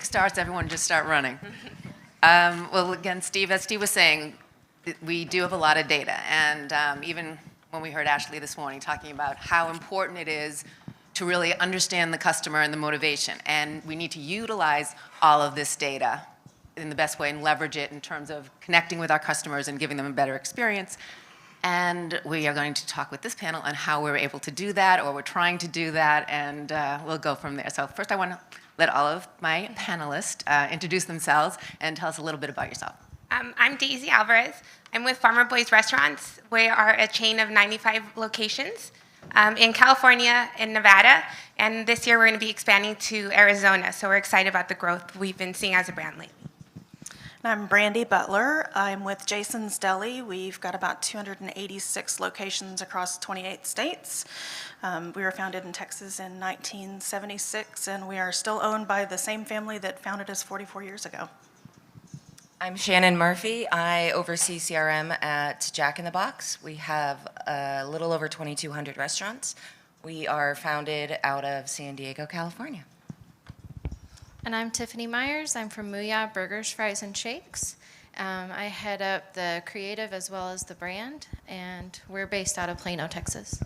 Starts, everyone just start running. Well, again, Steve, as Steve was saying, we do have a lot of data, and even when we heard Ashley this morning talking about how important it is to really understand the customer and the motivation, and we need to utilize all of this data in the best way and leverage it in terms of connecting with our customers and giving them a better experience. And we are going to talk with this panel on how we're able to do that, or we're trying to do that, and we'll go from there. So first I want to let all of my panelists introduce themselves and tell us a little bit about yourself. I'm Daisy Alvarez. I'm with Farmer Boys Restaurants. We are a chain of 95 locations in California and Nevada, and this year we're going to be expanding to Arizona, so we're excited about the growth we've been seeing as a brand lately. I'm Brandy, Butler. I'm with Jason's Deli. We've got about 286 locations across 28 states. We were founded in Texas in 1976, and we are still owned by the same family that founded us 44 years ago. I'm Shannon Murphy. I oversee CRM at Jack in the Box. We have a little over 2,200 restaurants. We are founded out of San Diego, California. And I'm Tiffany Myers. I'm from MOOYAH Burgers, Fries, and Shakes. I head up the creative as well as the brand, and we're based out of Plano, Texas.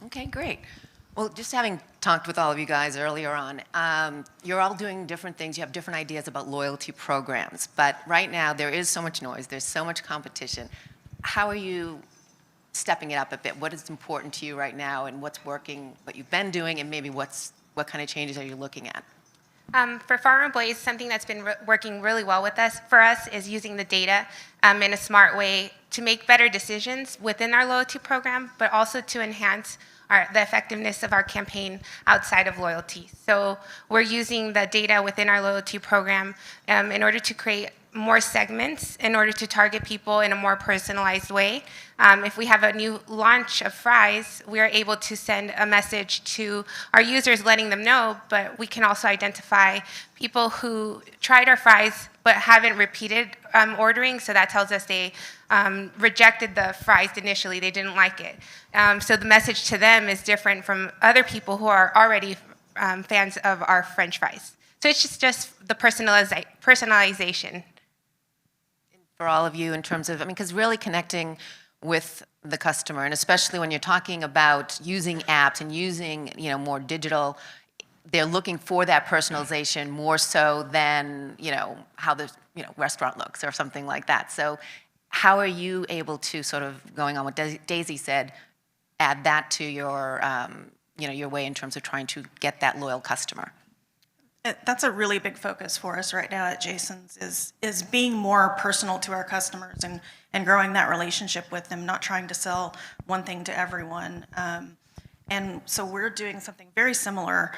Okay, great. Well, just having talked with all of you guys earlier on, you're all doing different things. You have different ideas about loyalty programs. But right now, there is so much noise. There's so much competition. How are you stepping it up a bit? What is important to you right now, and what's working, what you've been doing, and maybe what kind of changes are you looking at? For Farmer Boys, something that's been working really well for us is using the data in a smart way to make better decisions within our loyalty program, but also to enhance the effectiveness of our campaign outside of loyalty. So we're using the data within our loyalty program in order to create more segments in order to target people in a more personalized way. If we have a new launch of fries, we are able to send a message to our users letting them know, but we can also identify people who tried our fries but haven't repeated ordering, so that tells us they rejected the fries initially, they didn't like it. So the message to them is different from other people who are already fans of our French fries. So it's just the personalization. For all of you in terms of, because really connecting with the customer, and especially when you're talking about using apps and using, more digital, they're looking for that personalization more so than, how the, restaurant looks or something like that. So how are you able to sort of, going on what Daisy said, add that to your, your way in terms of trying to get that loyal customer? That's a really big focus for us right now at Jason's is being more personal to our customers and growing that relationship with them, not trying to sell one thing to everyone. And so we're doing something very similar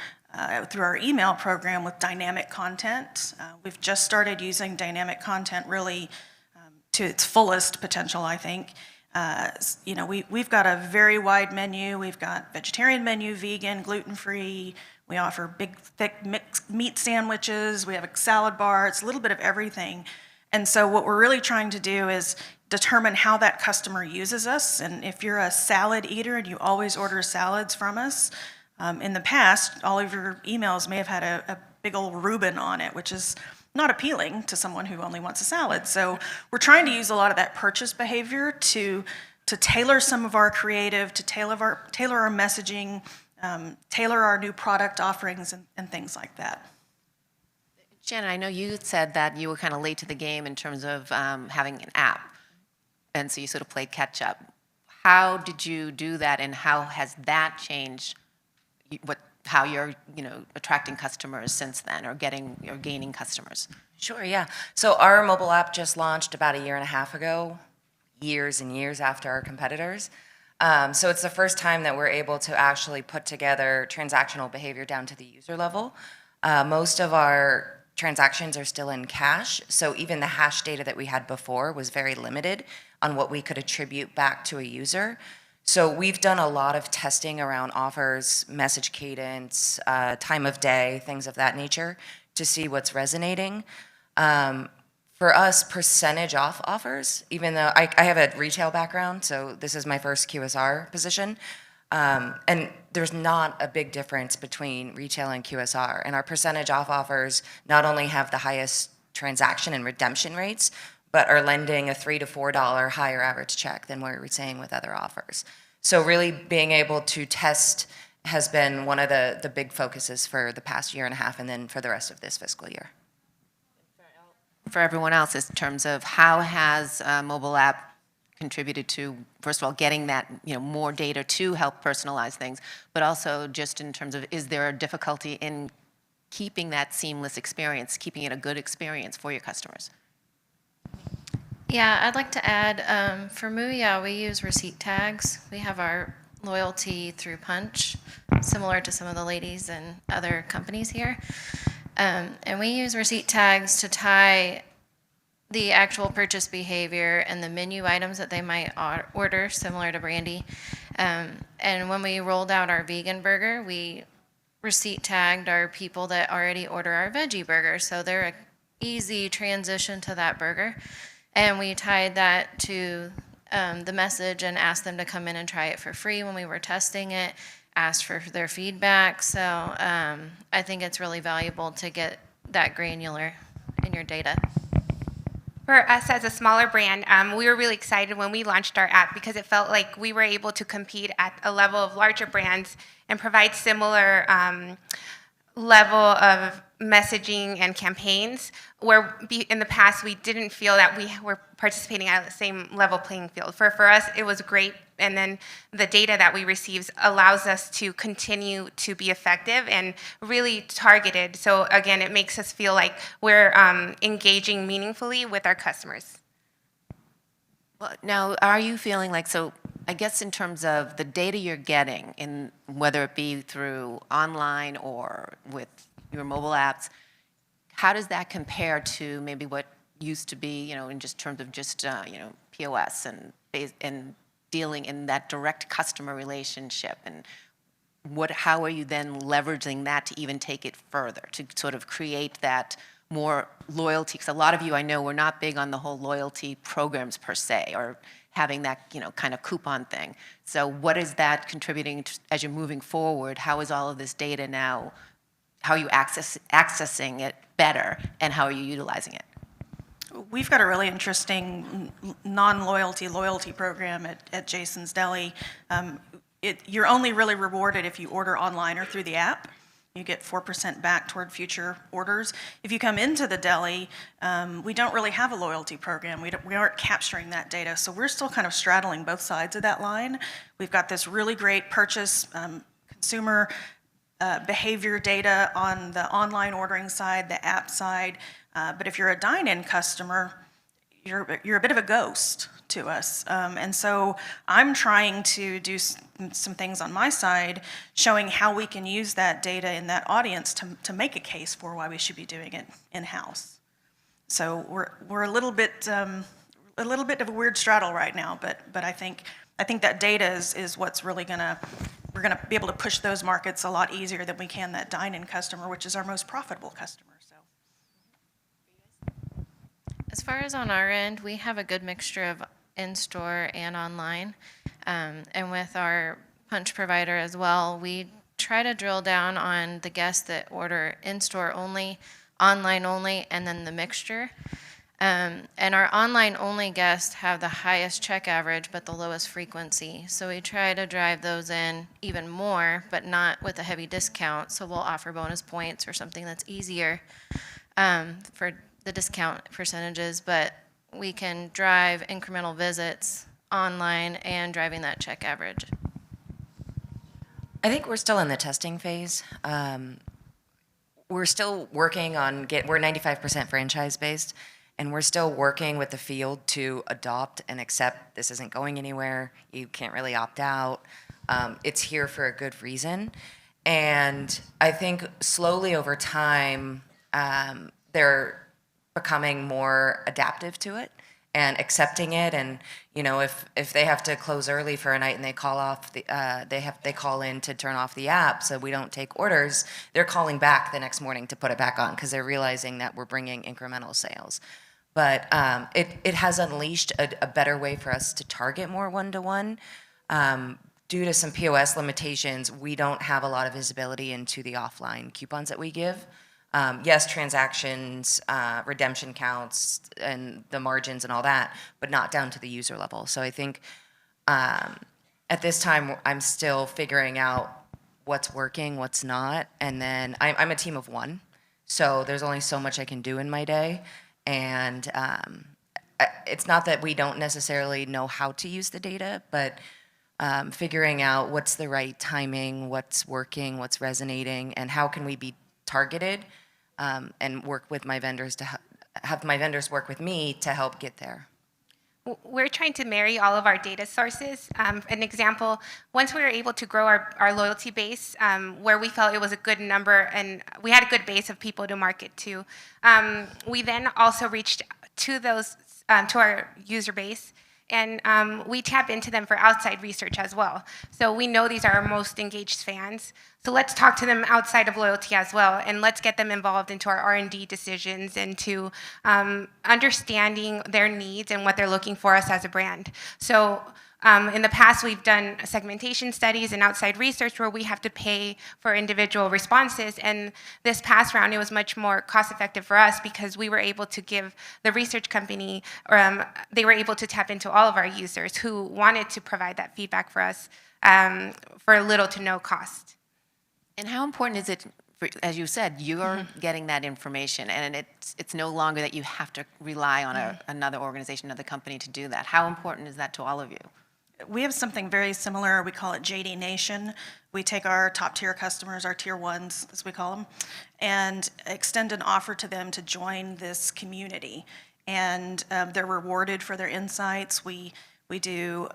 through our email program with dynamic content. We've just started using dynamic content really to its fullest potential, I think. We've got a very wide menu. We've got vegetarian menu, vegan, gluten-free. We offer big, thick mixed meat sandwiches. We have a salad bar. It's a little bit of everything. And so what we're really trying to do is determine how that customer uses us. And if you're a salad eater and you always order salads from us, in the past, all of your emails may have had a big old Reuben on it, which is not appealing to someone who only wants a salad. So we're trying to use a lot of that purchase behavior to tailor some of our creative, to tailor our messaging, tailor our new product offerings and things like that. Shannon, I know you said that you were kind of late to the game in terms of having an app, and so you sort of played catch up. How did you do that, and how has that changed how you're attracting customers since then, or gaining customers? Sure, yeah. So our mobile app just launched about a year and a half ago, years and years after our competitors. So it's the first time that we're able to actually put together transactional behavior down to the user level. Most of our transactions are still in cash, so even the hash data that we had before was very limited on what we could attribute back to a user. So we've done a lot of testing around offers, message cadence, time of day, things of that nature to see what's resonating. For us, percentage off offers, even though I have a retail background, so this is my first QSR position, and there's not a big difference between retail and QSR. And our percentage off offers not only have the highest transaction and redemption rates, but are lending a $3 to $4 higher average check than what we're seeing with other offers. So really being able to test has been one of the big focuses for the past year and a half, and then for the rest of this fiscal year. For everyone else, in terms of how has a mobile app contributed to, first of all, getting that, more data to help personalize things, but also just in terms of, is there a difficulty in keeping that seamless experience, keeping it a good experience for your customers? Yeah, I'd like to add, for MOOYAH, we use receipt tags. We have our loyalty through Punch, similar to some of the ladies and other companies here. And we use receipt tags to tie the actual purchase behavior and the menu items that they might order, similar to Brandy. And when we rolled out our vegan burger, we receipt tagged our people that already order our veggie burger. So they're an easy transition to that burger. And we tied that to the message and asked them to come in and try it for free when we were testing it, asked for their feedback. So I think it's really valuable to get that granular in your data. For us as a smaller brand, we were really excited when we launched our app because it felt like we were able to compete at a level of larger brands and provide similar level of messaging and campaigns, where in the past we didn't feel that we were participating at the same level playing field. For us, it was great, and then the data that we receive allows us to continue to be effective and really targeted. So again, it makes us feel like we're engaging meaningfully with our customers. Well, now, are you feeling like, so I guess in terms of the data you're getting, in whether it be through online or with your mobile apps, how does that compare to maybe what used to be, in just terms of just, POS and dealing in that direct customer relationship? And how are you then leveraging that to even take it further, to sort of create that more loyalty? Because a lot of you, I know, we're not big on the whole loyalty programs per se, or having that, kind of coupon thing. So what is that contributing to, as you're moving forward? How is all of this data now, how are you accessing it better, and how are you utilizing it? We've got a really interesting non-loyalty loyalty program at Jason's Deli. You're only really rewarded if you order online or through the app. You get 4% back toward future orders. If you come into the deli, we don't really have a loyalty program. We aren't capturing that data, so we're still kind of straddling both sides of that line. We've got this really great purchase consumer behavior data on the online ordering side, the app side, but if you're a dine-in customer, you're a bit of a ghost to us. And so I'm trying to do some things on my side, showing how we can use that data in that audience to make a case for why we should be doing it in-house. So we're a little bit of a weird straddle right now, but I think that data is what's really we're gonna be able to push those markets a lot easier than we can that dine-in customer, which is our most profitable customer. As far as on our end, we have a good mixture of in-store and online. And with our Punch provider as well, we try to drill down on the guests that order in-store only, online only, and then the mixture. And our online only guests have the highest check average but the lowest frequency. So we try to drive those in even more, but not with a heavy discount. So we'll offer bonus points or something that's easier for the discount percentages, but we can drive incremental visits online and driving that check average. I think we're still in the testing phase. We're still working on we're 95% franchise based, and we're still working with the field to adopt and accept this isn't going anywhere. You can't really opt out. It's here for a good reason. And I think slowly over time, they're becoming more adaptive to it and accepting it. And if they have to close early for a night and they call off they call in to turn off the app so we don't take orders, they're calling back the next morning to put it back on because they're realizing that we're bringing incremental sales. But it has unleashed a better way for us to target more one-to-one, due to some POS limitations, we don't have a lot of visibility into the offline coupons that we give. Yes, transactions, redemption counts, and the margins and all that, but not down to the user level. So I think at this time, I'm still figuring out what's working, what's not, and then I'm a team of one, so there's only so much I can do in my day, and it's not that we don't necessarily know how to use the data, but figuring out what's the right timing, what's working, what's resonating, and how can we be targeted, and work with my vendors to have my vendors work with me to help get there. We're trying to marry all of our data sources. An example, once we were able to grow our loyalty base, where we felt it was a good number and we had a good base of people to market to, we then also reached to those, to our user base, and we tap into them for outside research as well. So we know these are our most engaged fans. So let's talk to them outside of loyalty as well, and let's get them involved into our R&D decisions and to understanding their needs and what they're looking for us as a brand. So in the past, we've done segmentation studies and outside research where we have to pay for individual responses. And this past round, it was much more cost-effective for us because we were able to give the research company, they were able to tap into all of our users who wanted to provide that feedback for us for little to no cost. And how important is it, for, as you said, you're getting that information, and it's no longer that you have to rely on another organization, another company to do that. How important is that to all of you? We have something very similar. We call it JD Nation. We take our top tier customers, our tier ones, as we call them, and extend an offer to them to join this community. And they're rewarded for their insights. We do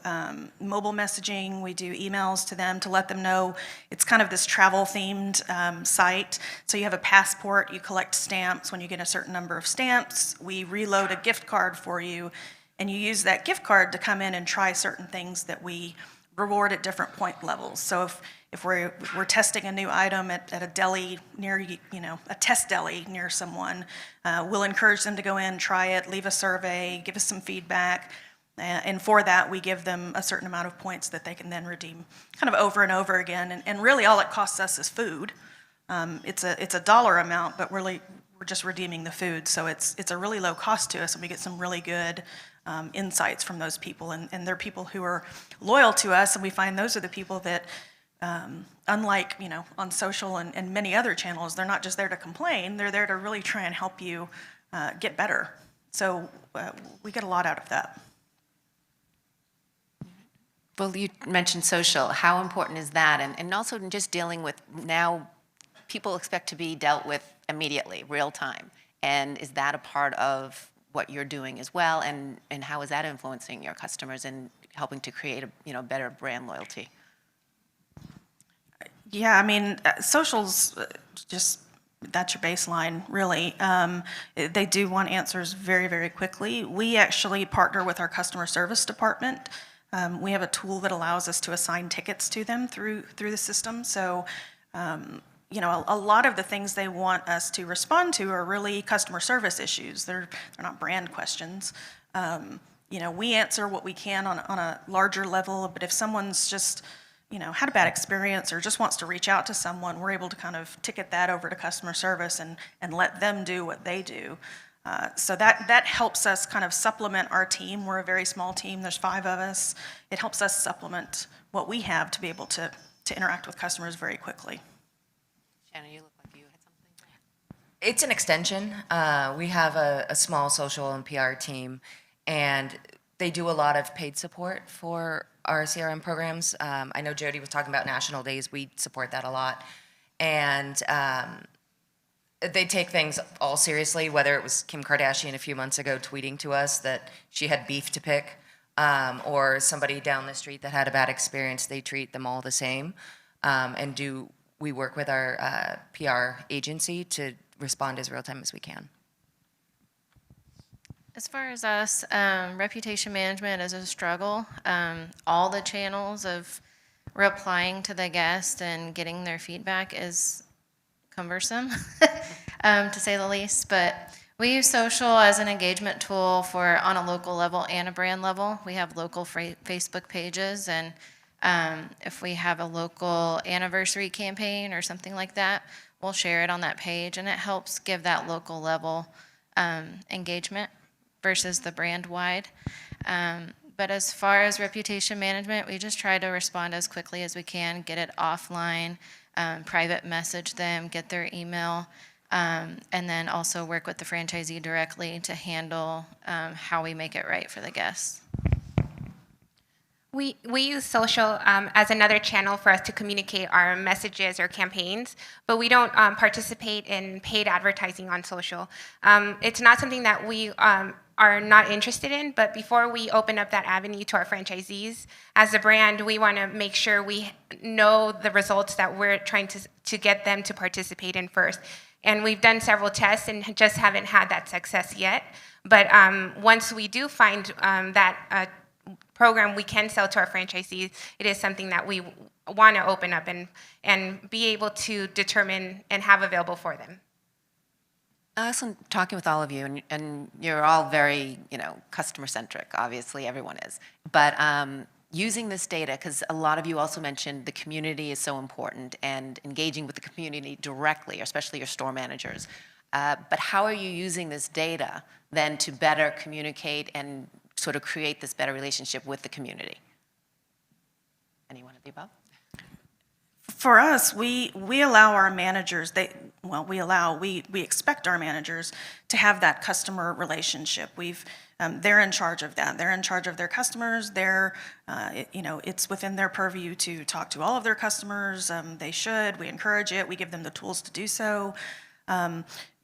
mobile messaging. We do emails to them to let them know. It's kind of this travel-themed site. So you have a passport. You collect stamps. When you get a certain number of stamps, we reload a gift card for you. And you use that gift card to come in and try certain things that we reward at different point levels. So if we're testing a new item at a deli near, a test deli near someone, we'll encourage them to go in, try it, leave a survey, give us some feedback. And for that, we give them a certain amount of points that they can then redeem kind of over and over again. And really all it costs us is food. It's a dollar amount, but really we're just redeeming the food. So it's a really low cost to us, and we get some really good insights from those people, and they're people who are loyal to us, and we find those are the people that, unlike on social and many other channels, they're not just there to complain, they're there to really try and help you get better. So we get a lot out of that. Well, you mentioned social. How important is that? And also just dealing with now, people expect to be dealt with immediately, real time. And is that a part of what you're doing as well, and how is that influencing your customers and helping to create a better brand loyalty? Yeah, I mean, socials just, that's your baseline, really. They do want answers very, very quickly. We actually partner with our customer service department. We have a tool that allows us to assign tickets to them through the system. So a lot of the things they want us to respond to are really customer service issues. They're not brand questions. We answer what we can on a larger level, but if someone's just, had a bad experience or just wants to reach out to someone, we're able to kind of ticket that over to customer service and let them do what they do. So that helps us kind of supplement our team. We're a very small team. There's 5 of us. It helps us supplement what we have to be able to interact with customers very quickly. Shannon, you look like you had something. It's an extension. We have a small social and PR team, and they do a lot of paid support for our CRM programs. I know Jody was talking about National Days. We support that a lot. And they take things all seriously, whether it was Kim Kardashian a few months ago tweeting to us that she had beef to pick, or somebody down the street that had a bad experience. They treat them all the same. We work with our PR agency to respond as real time as we can. As far as us, reputation management is a struggle. All the channels of replying to the guest and getting their feedback is cumbersome, to say the least. But we use social as an engagement tool on a local level and a brand level. We have local Facebook pages, and If we have a local anniversary campaign or something like that, we'll share it on that page, and it helps give that local level engagement versus the brand-wide. But as far as reputation management, we just try to respond as quickly as we can, get it offline, private message them, get their email, and then also work with the franchisee directly to handle how we make it right for the guests. We use social as another channel for us to communicate our messages or campaigns, but we don't participate in paid advertising on social. It's not something that we are not interested in, but before we open up that avenue to our franchisees, as a brand, we want to make sure we know the results that we're trying to get them to participate in first. And we've done several tests and just haven't had that success yet. But once we do find that program we can sell to our franchisees, it is something that we want to open up and be able to determine and have available for them. Awesome talking with all of you, and you're all very, customer-centric, obviously, everyone is. But using this data, because a lot of you also mentioned the community is so important and engaging with the community directly, especially your store managers. But how are you using this data then to better communicate and sort of create this better relationship with the community? Anyone of the above? For us, we allow our managers, we expect our managers to have that customer relationship. They're in charge of that. They're in charge of their customers. It's within their purview to talk to all of their customers. They should. We encourage it. We give them the tools to do so.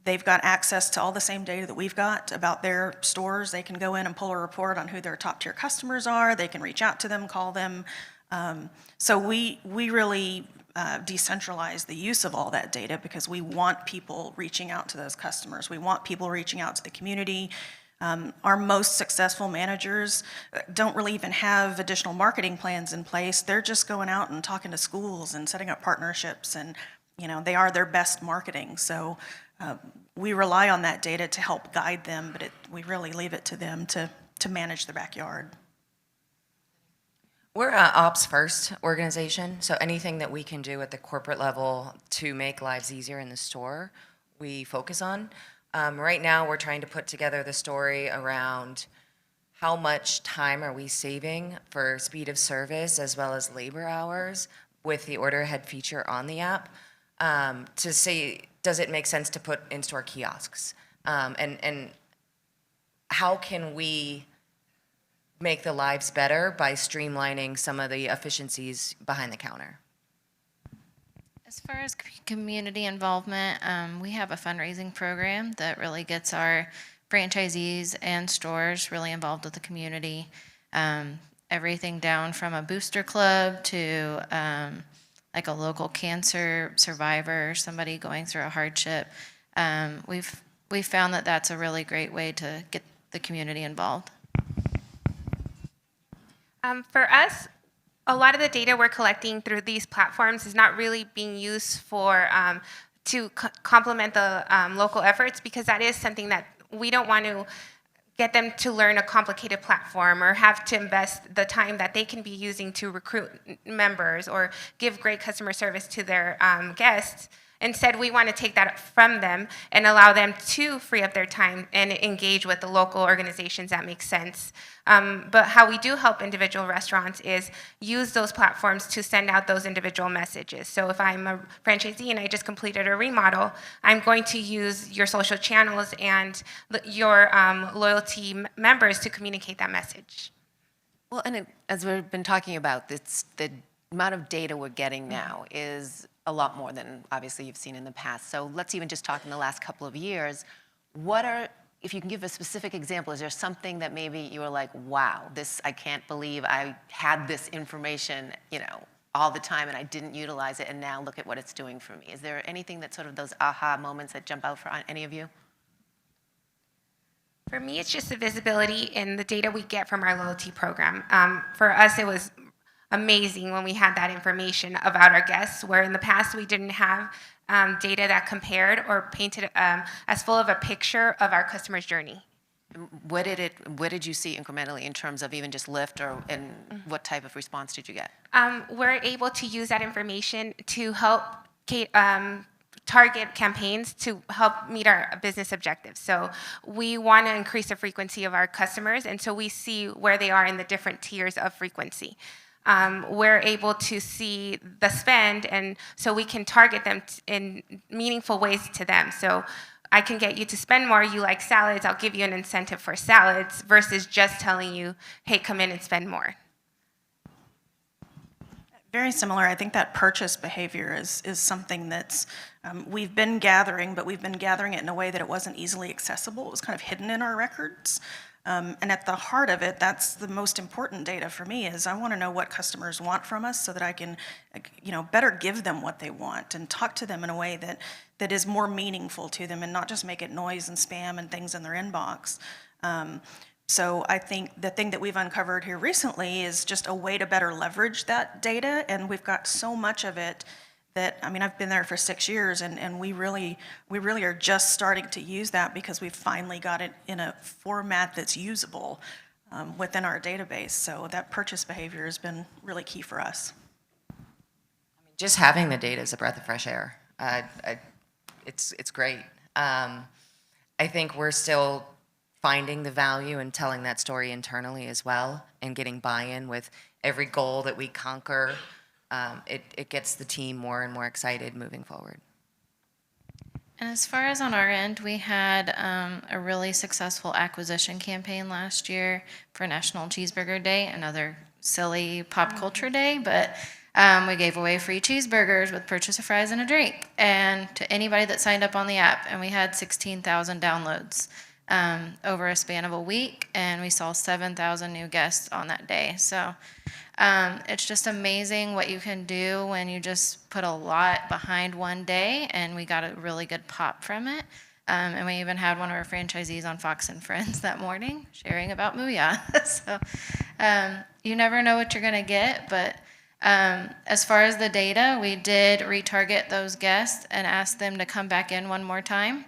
They've got access to all the same data that we've got about their stores. They can go in and pull a report on who their top tier customers are. They can reach out to them, call them. So we really decentralize the use of all that data because we want people reaching out to those customers. We want people reaching out to the community. Our most successful managers don't really even have additional marketing plans in place. They're just going out and talking to schools and setting up partnerships, and they are their best marketing. So we rely on that data to help guide them, but we really leave it to them to manage the backyard. We're an ops-first organization, so anything that we can do at the corporate level to make lives easier in the store, we focus on. Right now, we're trying to put together the story around how much time are we saving for speed of service as well as labor hours with the order ahead feature on the app to say, does it make sense to put in-store kiosks? And how can we make the lives better by streamlining some of the efficiencies behind the counter? As far as community involvement, we have a fundraising program that really gets our franchisees and stores really involved with the community. Everything down from a booster club to like a local cancer survivor, somebody going through a hardship. We've found that that's a really great way to get the community involved. For us, a lot of the data we're collecting through these platforms is not really being used for to complement the local efforts, because that is something that we don't want to get them to learn a complicated platform or have to invest the time that they can be using to recruit members or give great customer service to their guests. Instead, we want to take that from them and allow them to free up their time and engage with the local organizations that make sense. But how we do help individual restaurants is use those platforms to send out those individual messages. So if I'm a franchisee and I just completed a remodel, I'm going to use your social channels and your loyalty members to communicate that message. Well, and as we've been talking about, the amount of data we're getting now is a lot more than obviously you've seen in the past. So let's even just talk in the last couple of years. If you can give a specific example, is there something that maybe you were like, wow, I can't believe I had this information, all the time and I didn't utilize it, and now look at what it's doing for me. Is there anything that sort of those aha moments that jump out for any of you? For me, it's just the visibility in the data we get from our loyalty program. For us, it was amazing when we had that information about our guests, where in the past we didn't have data that compared or painted as full of a picture of our customer's journey. What did you see incrementally in terms of even just lift, and what type of response did you get? We're able to use that information to help target campaigns to help meet our business objectives. So we want to increase the frequency of our customers, and so we see where they are in the different tiers of frequency. We're able to see the spend, and so we can target them in meaningful ways to them. So I can get you to spend more. You like salads, I'll give you an incentive for salads versus just telling you, hey, come in and spend more. Very similar. I think that purchase behavior is something that's we've been gathering, but we've been gathering it in a way that it wasn't easily accessible. It was kind of hidden in our records. And at the heart of it, that's the most important data for me, is I want to know what customers want from us so that I can, better give them what they want and talk to them in a way that is more meaningful to them and not just make it noise and spam and things in their inbox. So I think the thing that we've uncovered here recently is just a way to better leverage that data, and we've got so much of it that, I've been there for 6 years, and we really are just starting to use that because we've finally got it in a format that's usable within our database. So that purchase behavior has been really key for us. Just having the data is a breath of fresh air. It's great. I think we're still finding the value in telling that story internally as well, and getting buy-in with every goal that we conquer. It gets the team more and more excited moving forward. And as far as on our end, we had a really successful acquisition campaign last year for National Cheeseburger Day, another silly pop culture day, but we gave away free cheeseburgers with purchase of fries and a drink, and to anybody that signed up on the app, and we had 16,000 downloads over a span of a week, and we saw 7,000 new guests on that day. So it's just amazing what you can do when you just put a lot behind one day, and we got a really good pop from it. And we even had one of our franchisees on Fox and Friends that morning sharing about MOOYAH. So you never know what you're going to get, but as far as the data, we did retarget those guests and ask them to come back in one more time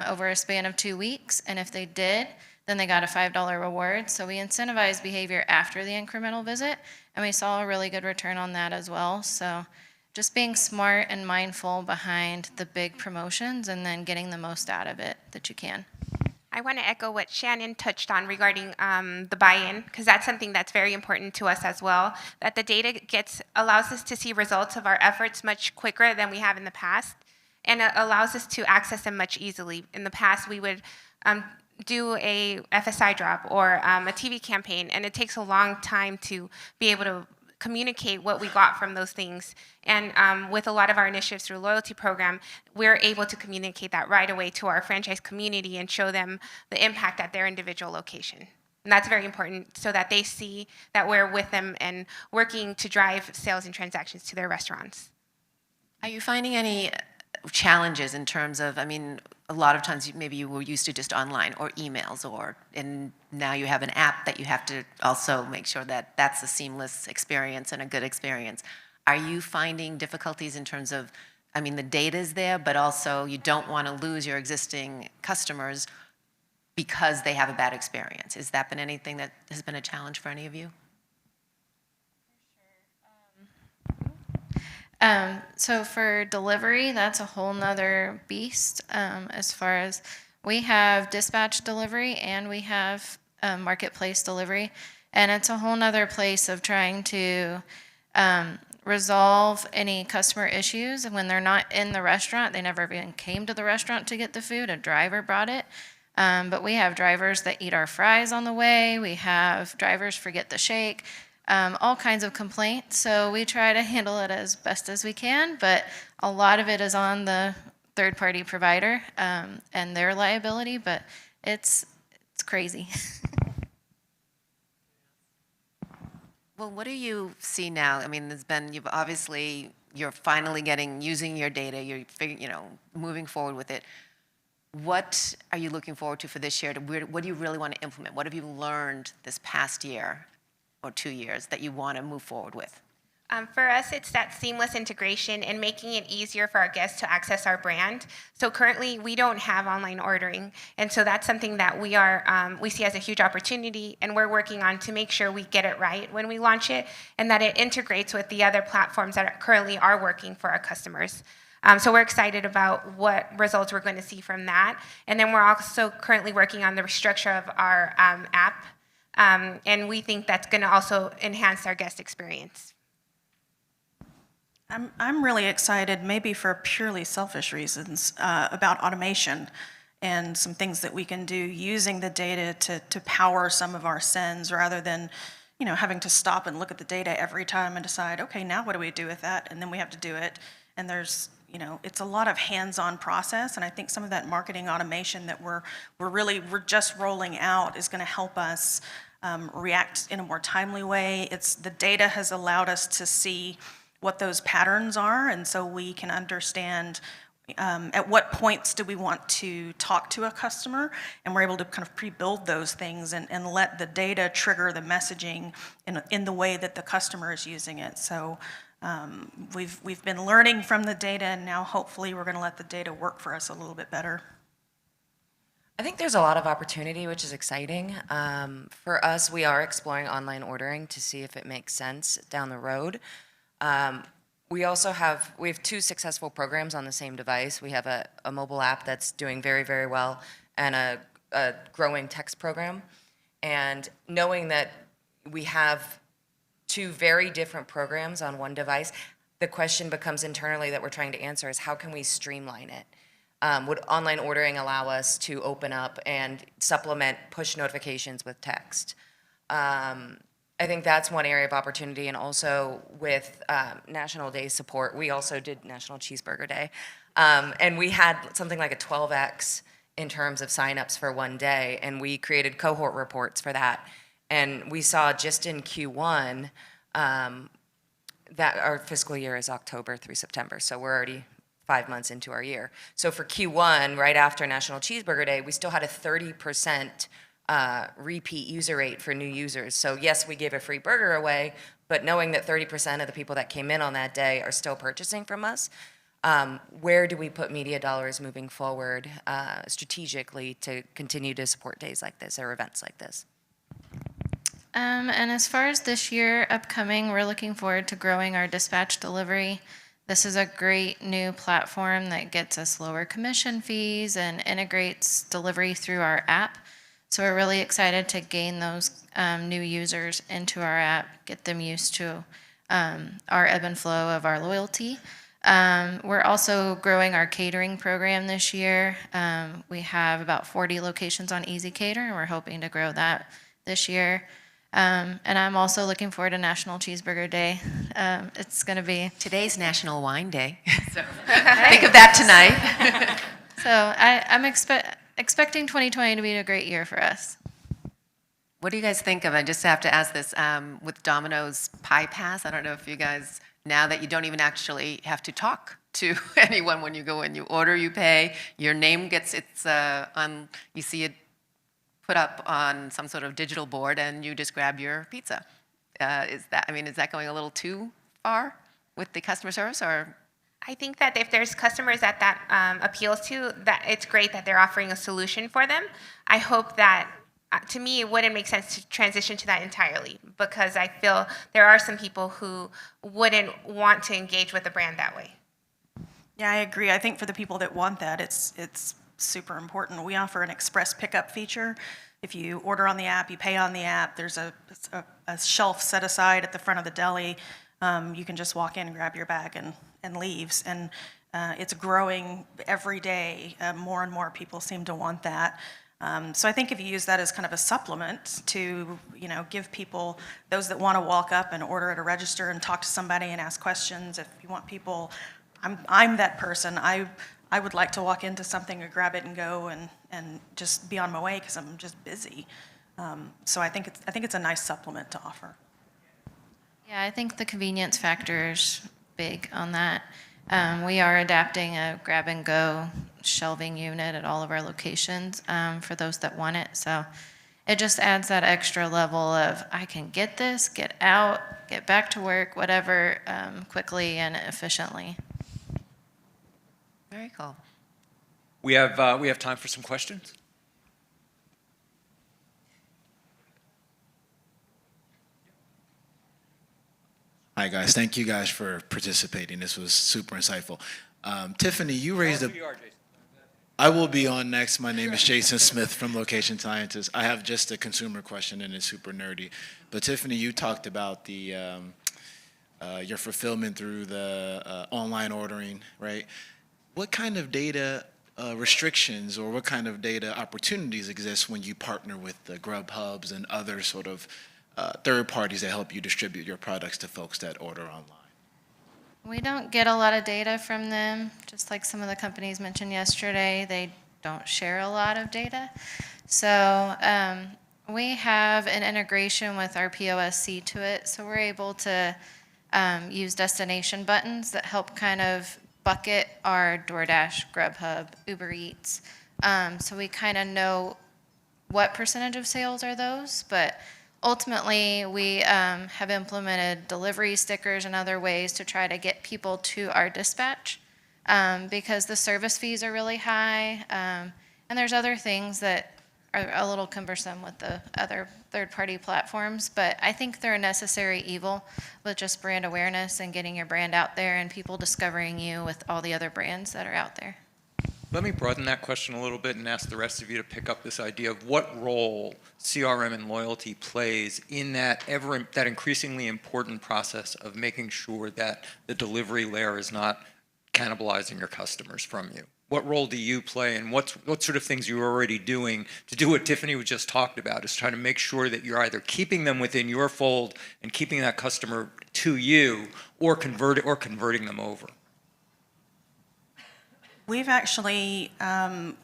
over a span of 2 weeks, and if they did, then they got a $5 reward. So we incentivized behavior after the incremental visit, and we saw a really good return on that as well. So just being smart and mindful behind the big promotions and then getting the most out of it that you can. I want to echo what Shannon touched on regarding the buy-in, because that's something that's very important to us as well, that the data allows us to see results of our efforts much quicker than we have in the past, and it allows us to access them much easily. In the past, we would do a FSI drop or a TV campaign, and it takes a long time to be able to communicate what we got from those things. And with a lot of our initiatives through loyalty program, we're able to communicate that right away to our franchise community and show them the impact at their individual location. And that's very important so that they see that we're with them and working to drive sales and transactions to their restaurants. Are you finding any challenges in terms of, a lot of times maybe you were used to just online or emails, and now you have an app that you have to also make sure that that's a seamless experience and a good experience. Are you finding difficulties in terms of, the data's there, but also you don't want to lose your existing customers because they have a bad experience? Has that been anything that has been a challenge for any of you? So for delivery, that's a whole nother beast. As far as we have dispatch delivery and we have marketplace delivery, and it's a whole nother place of trying to resolve any customer issues. And when they're not in the restaurant, they never even came to the restaurant to get the food, a driver brought it. But we have drivers that eat our fries on the way. We have drivers forget the shake. All kinds of complaints. So we try to handle it as best as we can, but a lot of it is on the third-party provider and their liability, but it's crazy. Well, what do you see now? You're finally using your data, you're moving forward with it. What are you looking forward to for this year? What do you really want to implement? What have you learned this past year or 2 years that you want to move forward with? For us, it's that seamless integration and making it easier for our guests to access our brand. So currently, we don't have online ordering, and so that's something that we see as a huge opportunity, and we're working on to make sure we get it right when we launch it, and that it integrates with the other platforms that currently are working for our customers. So we're excited about what results we're going to see from that, and then we're also currently working on the restructure of our app, and we think that's going to also enhance our guest experience. I'm really excited, maybe for purely selfish reasons, about automation and some things that we can do using the data to power some of our sends rather than, having to stop and look at the data every time and decide, okay, now what do we do with that? And then we have to do it. And there's, it's a lot of hands-on process. And I think some of that marketing automation that we're just rolling out is going to help us react in a more timely way. The data has allowed us to see what those patterns are, and so we can understand at what points do we want to talk to a customer, and we're able to kind of pre-build those things and let the data trigger the messaging in the way that the customer is using it. So we've been learning from the data, and now hopefully we're going to let the data work for us a little bit better. I think there's a lot of opportunity, which is exciting. For us, we are exploring online ordering to see if it makes sense down the road. We have 2 successful programs on the same device. We have a mobile app that's doing very, very well and a growing text program. And knowing that we have 2 very different programs on one device, the question becomes internally that we're trying to answer is how can we streamline it? Would online ordering allow us to open up and supplement push notifications with text? I think that's one area of opportunity, and also with National Day support, we also did National Cheeseburger Day, and we had something like a 12x in terms of signups for one day, and we created cohort reports for that, and we saw just in Q1 that our fiscal year is October through September, so we're already 5 months into our year. So for Q1, right after National Cheeseburger Day, we still had a 30% repeat user rate for new users. So yes, we gave a free burger away, but knowing that 30% of the people that came in on that day are still purchasing from us, where do we put media dollars moving forward strategically to continue to support days like this or events like this? And as far as this year upcoming, we're looking forward to growing our dispatch delivery. This is a great new platform that gets us lower commission fees and integrates delivery through our app. So we're really excited to gain those new users into our app, get them used to our ebb and flow of our loyalty. We're also growing our catering program this year. We have about 40 locations on Easy Cater, and we're hoping to grow that this year. And I'm also looking forward to National Cheeseburger Day. It's going to be... Today's National Wine Day, so think of that tonight. So I'm expecting 2020 to be a great year for us. What do you guys think of, I just have to ask this, with Domino's Pie Pass, I don't know if you guys, now that you don't even actually have to talk to anyone when you go in, you order, you pay, your name gets, you see it put up on some sort of digital board and you just grab your pizza. Is that going a little too far with the customer service, or? I think that if there's customers that appeals to, that it's great that they're offering a solution for them. I hope that, to me, it wouldn't make sense to transition to that entirely, because I feel there are some people who wouldn't want to engage with the brand that way. Yeah, I agree. I think for the people that want that, it's super important. We offer an express pickup feature. If you order on the app, you pay on the app, there's a shelf set aside at the front of the deli. You can just walk in and grab your bag and leaves. And it's growing every day. More and more people seem to want that. So I think if you use that as kind of a supplement to, give people, those that want to walk up and order at a register and talk to somebody and ask questions, if you want people, I'm that person. I would like to walk into something and grab it and go and just be on my way because I'm just busy. So I think it's a nice supplement to offer. Yeah, I think the convenience factor is big on that. We are adapting a grab-and-go shelving unit at all of our locations for those that want it. So it just adds that extra level of, I can get this, get out, get back to work, whatever, quickly and efficiently. Very cool. We have time for some questions. Hi guys, thank you guys for participating. This was super insightful. Tiffany, you raised a... I will be on next. My name is Jason Smith from Location Scientists. I have just a consumer question and it's super nerdy. But Tiffany, you talked about the your fulfillment through the online ordering, right? What kind of data restrictions or what kind of data opportunities exist when you partner with the Grubhubs and other sort of third parties that help you distribute your products to folks that order online? We don't get a lot of data from them, just like some of the companies mentioned yesterday. They don't share a lot of data. So we have an integration with our POSC to it, so we're able to use destination buttons that help kind of bucket our DoorDash, Grubhub, Uber Eats. So we kind of know what percentage of sales are those, but ultimately, we have implemented delivery stickers and other ways to try to get people to our dispatch because the service fees are really high, and there's other things that are a little cumbersome with the other third-party platforms, but I think they're a necessary evil with just brand awareness and getting your brand out there and people discovering you with all the other brands that are out there. Let me broaden that question a little bit and ask the rest of you to pick up this idea of what role CRM and loyalty plays in that increasingly important process of making sure that the delivery layer is not cannibalizing your customers from you. What role do you play, and what sort of things you're already doing to do what Tiffany just talked about, is trying to make sure that you're either keeping them within your fold and keeping that customer to you, or converting them over? We've actually,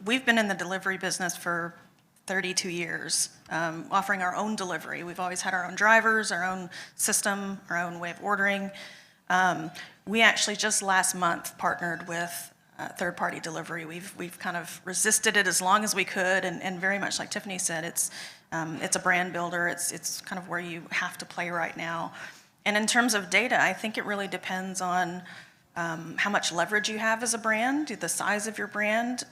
we've been in the delivery business for 32 years, offering our own delivery. We've always had our own drivers, our own system, our own way of ordering. We actually just last month partnered with third-party delivery. We've kind of resisted it as long as we could, and very much like Tiffany said, it's a brand builder. It's kind of where you have to play right now. And in terms of data, I think it really depends on how much leverage you have as a brand, the size of your brand.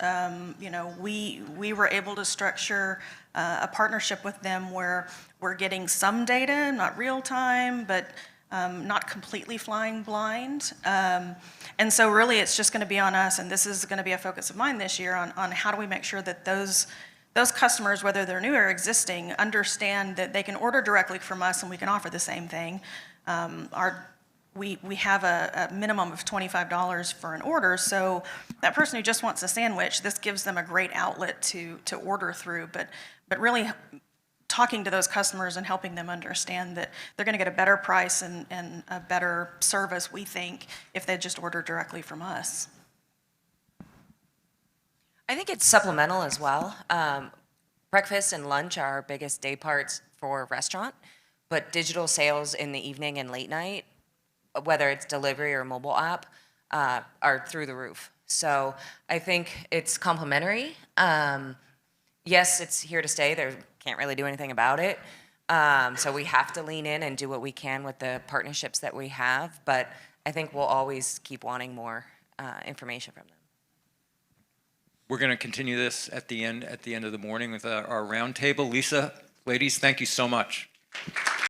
You know, we were able to structure a partnership with them where we're getting some data, not real time, but not completely flying blind. And so really it's just going to be on us, and this is going to be a focus of mine this year, on how do we make sure that those customers, whether they're new or existing, understand that they can order directly from us and we can offer the same thing. We have a minimum of $25 for an order, so that person who just wants a sandwich, this gives them a great outlet to order through, but really talking to those customers and helping them understand that they're going to get a better price and a better service, we think, if they just order directly from us. I think it's supplemental as well. Breakfast and lunch are our biggest day parts for a restaurant, but digital sales in the evening and late night, whether it's delivery or mobile app, are through the roof. So I think it's complementary. Yes, it's here to stay. They can't really do anything about it. So we have to lean in and do what we can with the partnerships that we have. But I think we'll always keep wanting more information from them. We're going to continue this at the end of the morning with our roundtable. Lisa, ladies, thank you so much.